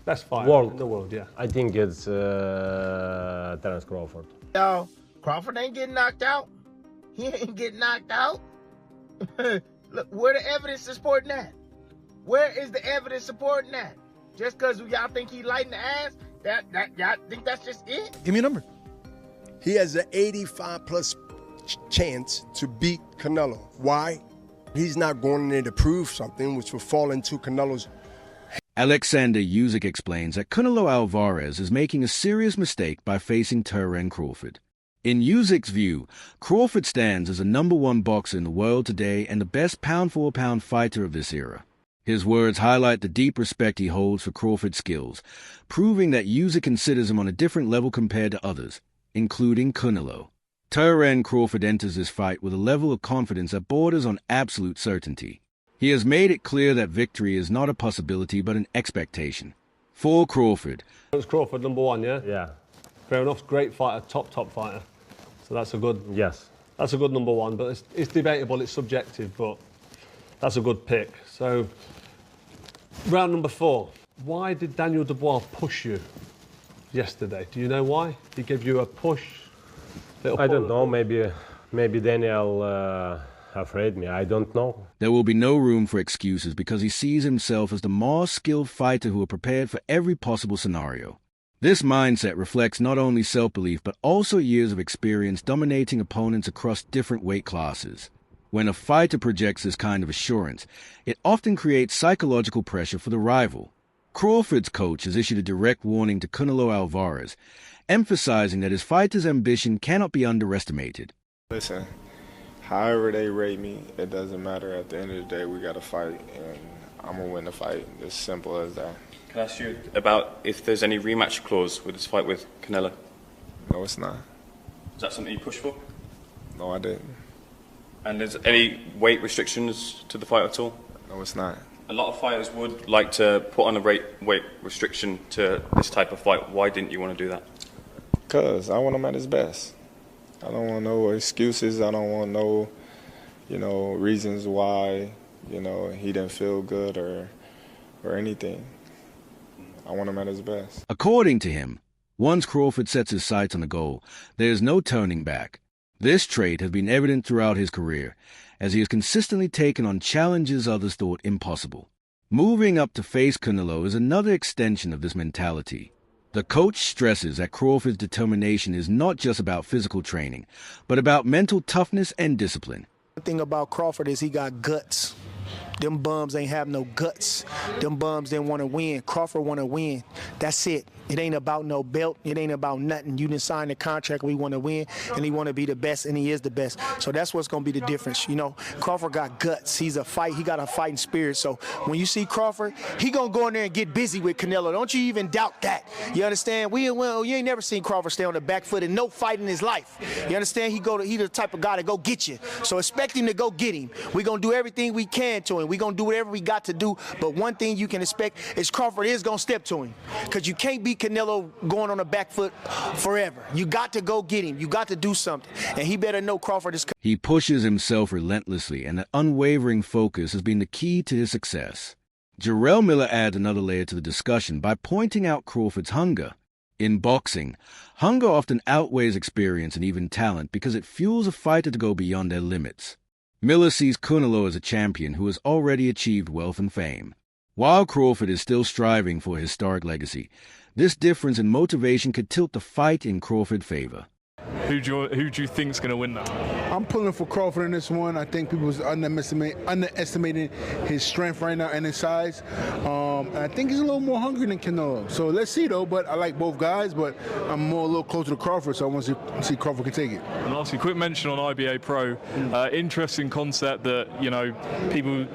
Best fighter in the world, yeah. I think it's Terence Crawford. Yo, Crawford ain't getting knocked out. He ain't getting knocked out. Look, where the evidence is supporting that? Where is the evidence supporting that? Just because y'all think he lighting the ass, y'all think that's just it? Give me a number. He has an 85+ chance to beat Canelo. Why? He's not going in there to prove something which will fall into Canelo's. Oleksandr Usyk explains that Canelo Alvarez is making a serious mistake by facing Terence Crawford. In Usyk's view, Crawford stands as the #1 boxer in the world today and the best pound-for-pound fighter of this era. His words highlight the deep respect he holds for Crawford's skills, proving that Usyk considers him on a different level compared to others, including Canelo. Terence Crawford enters this fight with a level of confidence that borders on absolute certainty. He has made it clear that victory is not a possibility but an expectation. For Crawford... It's Crawford, #1, yeah? Yeah. Fair enough, great fighter, top fighter. So that's a good... Yes. That's a good #1, but it's debatable, it's subjective, but that's a good pick. So, round number 4. Why did Daniel Dubois push you yesterday? Do you know why? He gave you a push? I don't know, maybe Daniel afraid me, I don't know. There will be no room for excuses because he sees himself as the more skilled fighter who are prepared for every possible scenario. This mindset reflects not only self-belief but also years of experience dominating opponents across different weight classes. When a fighter projects this kind of assurance, it often creates psychological pressure for the rival. Crawford's coach has issued a direct warning to Canelo Alvarez, emphasizing that his fighter's ambition cannot be underestimated. Listen, however they rate me, it doesn't matter. At the end of the day, we got to fight, and I'm going to win the fight. As simple as that. Can I ask you about if there's any rematch clause with this fight with Canelo? No, it's not. Is that something you pushed for? No, I didn't. And is any weight restrictions to the fight at all? No, it's not. A lot of fighters would like to put on a weight restriction to this type of fight. Why didn't you want to do that? Because I want him at his best. I don't want no excuses. I don't want no, reasons why, he didn't feel good or anything. I want him at his best. According to him, once Crawford sets his sights on a goal, there is no turning back. This trait has been evident throughout his career, as he has consistently taken on challenges others thought impossible. Moving up to face Canelo is another extension of this mentality. The coach stresses that Crawford's determination is not just about physical training, but about mental toughness and discipline. The thing about Crawford is he got guts. Them bums ain't have no guts. Them bums didn't want to win. Crawford want to win. That's it. It ain't about no belt. It ain't about nothing. You didn't sign the contract. We want to win, and he want to be the best, and he is the best. So that's what's going to be the difference. Crawford got guts. He got a fighting spirit. So when you see Crawford, he going to go in there and get busy with Canelo. Don't you even doubt that. You understand? You ain't never seen Crawford stay on the back foot in no fight in his life. You understand? He the type of guy to go get you. So expect him to go get him. we going to do everything we can to him. we going to do whatever we got to do. But one thing you can expect is Crawford is going to step to him, because you can't beat Canelo going on the back foot forever. You got to go get him. You got to do something. And he better know Crawford is... He pushes himself relentlessly, and that unwavering focus has been the key to his success. Jarrell Miller adds another layer to the discussion by pointing out Crawford's hunger. In boxing, hunger often outweighs experience and even talent because it fuels a fighter to go beyond their limits. Miller sees Canelo as a champion who has already achieved wealth and fame. While Crawford is still striving for a historic legacy, this difference in motivation could tilt the fight in Crawford's favor. Who do you think's going to win that? I'm pulling for Crawford in this one. I think people are underestimating his strength right now and his size. And I think he's a little more hungry than Canelo. So let's see, though. But I like both guys, but I'm a little closer to Crawford, so I want to see Crawford can take it. And lastly, quick mention on IBA Pro. Interesting concept that, people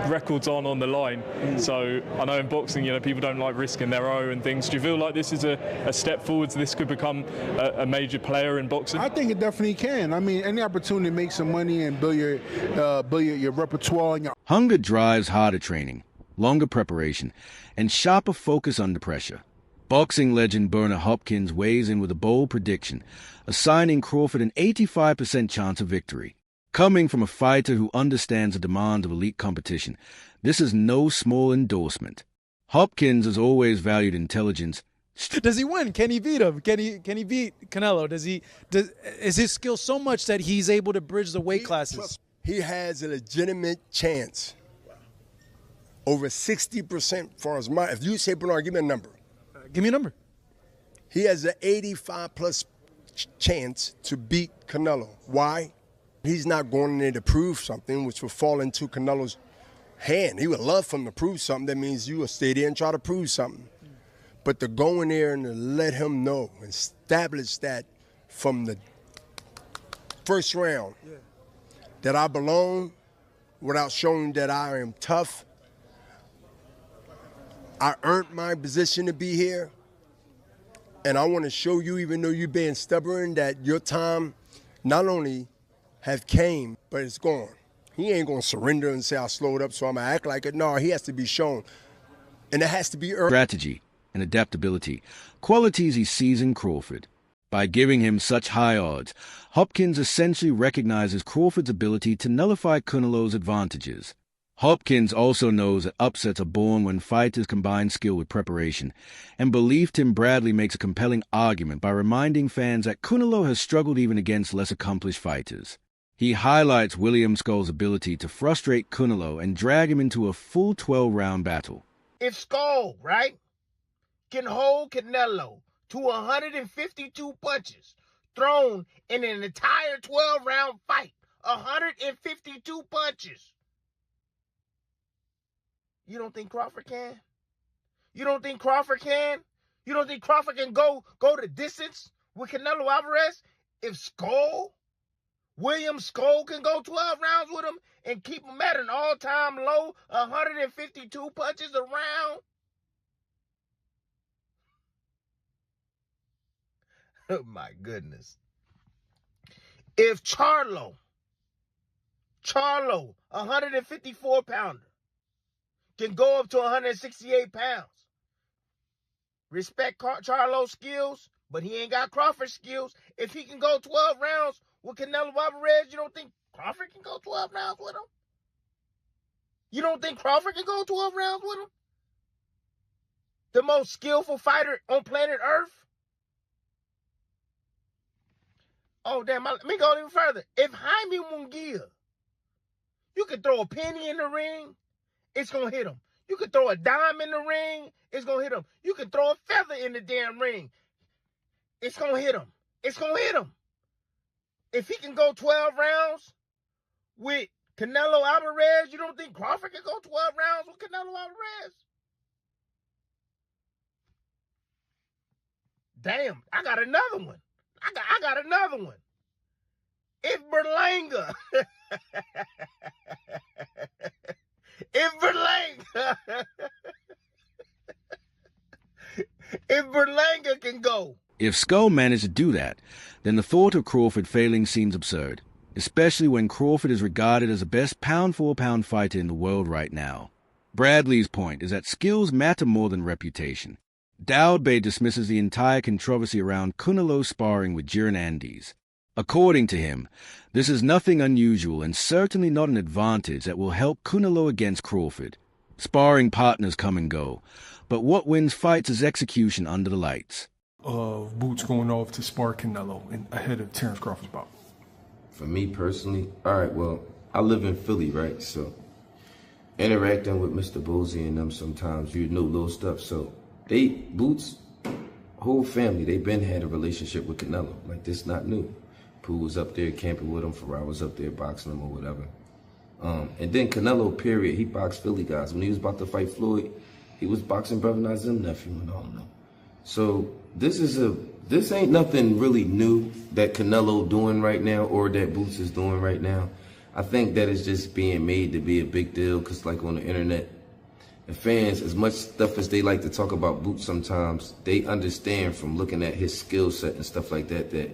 records on the line. So I know in boxing, people don't like risking their own and things. Do you feel like this is a step forward, so this could become a major player in boxing? I think it definitely can. I mean, any opportunity to make some money and build your repertoire. And Hunger drives harder training, longer preparation, and sharper focus under pressure. Boxing legend Bernard Hopkins weighs in with a bold prediction, assigning Crawford an 85% chance of victory. Coming from a fighter who understands the demands of elite competition, this is no small endorsement. Hopkins has always valued intelligence. Does he win? Can he beat him? Can he beat Canelo? Is his skill so much that he's able to bridge the weight classes? He has a legitimate chance. Over 60% for his mind. If you say, Bernard, give me a number. Give me a number. He has an 85+ chance to beat Canelo. Why? He's not going in there to prove something, which will fall into Canelo's hand. He would love for him to prove something. That means you will stay there and try to prove something. But to go in there and to let him know, establish that from the first round, that I belong without showing that I am tough. I earned my position to be here. And I want to show you, even though you're being stubborn, that your time not only have came, but it's gone. He ain't going to surrender and say, I'll slow it up, so I'm going to act like it. No, he has to be shown. And it has to be earned. Strategy and adaptability, qualities he sees in Crawford. By giving him such high odds, Hopkins essentially recognizes Crawford's ability to nullify Canelo's advantages. Hopkins also knows that upsets are born when fighters combine skill with preparation, and belief Tim Bradley makes a compelling argument by reminding fans that Canelo has struggled even against less accomplished fighters. He highlights William Skull's ability to frustrate Canelo and drag him into a full 12-round battle. If Skull, right, can hold Canelo to 152 punches thrown in an entire 12-round fight, 152 punches, you don't think Crawford can? You don't think Crawford can? You don't think Crawford can go the distance with Canelo Alvarez? If William Skull can go 12 rounds with him and keep him at an all-time low, 152 punches a round? Oh, my goodness. If Charlo, 154-pounder, can go up to 168 pounds. Respect Charlo's skills, but he ain't got Crawford's skills. If he can go 12 rounds with Canelo Alvarez, you don't think Crawford can go 12 rounds with him? You don't think Crawford can go 12 rounds with him? The most skillful fighter on planet Earth? Oh, damn, let me go even further. If Jaime Munguia, you could throw a penny in the ring, it's going to hit him. You could throw a dime in the ring, it's going to hit him. You could throw a feather in the damn ring, it's going to hit him. It's going to hit him. If he can go 12 rounds with Canelo Alvarez, you don't think Crawford can go 12 rounds with Canelo Alvarez? Damn, I got another one. I got another one. If Berlanga, if Berlanga can go. If Skull managed to do that, then the thought of Crawford failing seems absurd, especially when Crawford is regarded as the best pound-for-pound fighter in the world right now. Bradley's point is that skills matter more than reputation. Dowd-Bey dismisses the entire controversy around Canelo sparring with Jiren Andes. According to him, this is nothing unusual and certainly not an advantage that will help Canelo against Crawford. Sparring partners come and go, but what wins fights is execution under the lights. Boots going off to spar Canelo ahead of Terence Crawford's bout? For me personally, all right, well, I live in Philly, right? So interacting with Mr. Bosey and them sometimes, you know little stuff. So Boots, whole family, they been had a relationship with Canelo. Like, this not new. Pooh was up there camping with him, Farrar was up there boxing him or whatever. And then Canelo, period, he boxed Philly guys. When he was about to fight Floyd, he was boxing Brother Nazim nephew and all of them. So this ain't nothing really new that Canelo doing right now or that Boots is doing right now. I think that it's just being made to be a big deal because, like, on the internet, the fans, as much stuff as they like to talk about Boots sometimes, they understand from looking at his skill set and stuff like that, that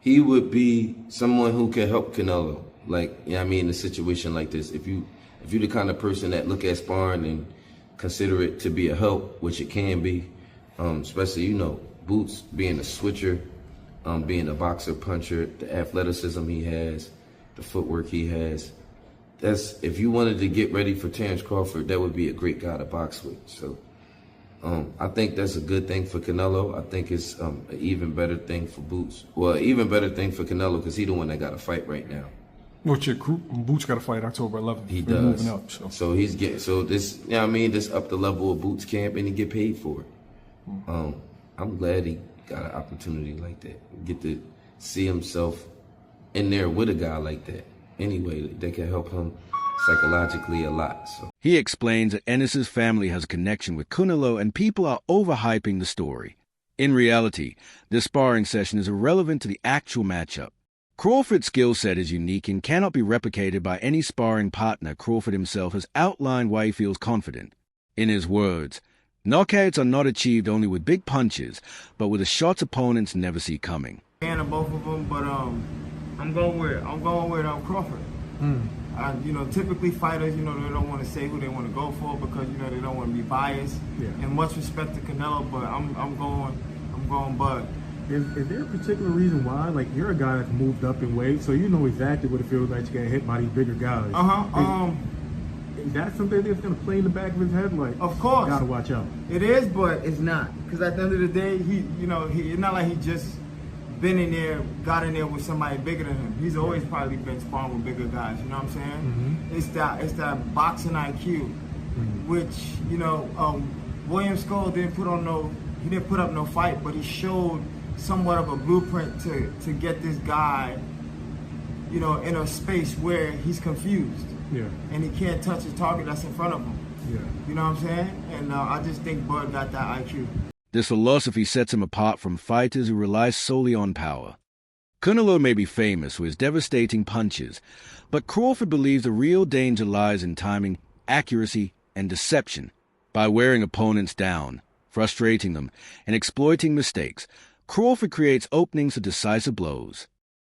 he would be someone who can help Canelo. Like, you know what I mean, in a situation like this. If you're the kind of person that look at sparring and consider it to be a help, which it can be, especially, you know, Boots being a switcher, being a boxer, puncher, the athleticism he has, the footwork he has. If you wanted to get ready for Terence Crawford, that would be a great guy to box with. So I think that's a good thing for Canelo. I think it's an even better thing for Boots. Well, even better thing for Canelo because he's the one that got to fight right now. Which Boots got to fight October 11th. He does. Moving up, so he's getting this. You know what I mean, this up the level of Boots camp, and he get paid for it. I'm glad he got an opportunity like that. Get to see himself in there with a guy like that. Anyway, that can help him psychologically a lot. So he explains that Enis's family has a connection with Canelo and people are overhyping the story. In reality, this sparring session is irrelevant to the actual matchup. Crawford's skill set is unique and cannot be replicated by any sparring partner. Crawford himself has outlined why he feels confident. In his words, knockouts are not achieved only with big punches, but with the shots opponents never see coming. Fan of both of them, but I'm going with Crawford. Typically fighters, they don't want to say who they want to go for because they don't want to be biased. Yeah. And much respect to Canelo, but I'm going Bud. Is there a particular reason why? Like, you're a guy that's moved up in weight, so you know exactly what it feels like to get hit by these bigger guys. Is that something that's going to play in the back of his head? Like, of course, gotta watch out. It is, but it's not, because at the end of the day, it's not like he just been in there, got in there with somebody bigger than him. He's always probably been sparring with bigger guys. You know what I'm saying? Mm-hmm. It's that boxing IQ, which William Skull didn't put up no fight, but he showed somewhat of a blueprint to get this guy, in a space where he's confused. Yeah. And he can't touch the target that's in front of him. Yeah. You know what I'm saying? And I just think Bud got that IQ. This philosophy sets him apart from fighters who rely solely on power. Canelo may be famous for his devastating punches, but Crawford believes the real danger lies in timing, accuracy, and deception. By wearing opponents down, frustrating them, and exploiting mistakes, Crawford creates openings for decisive blows.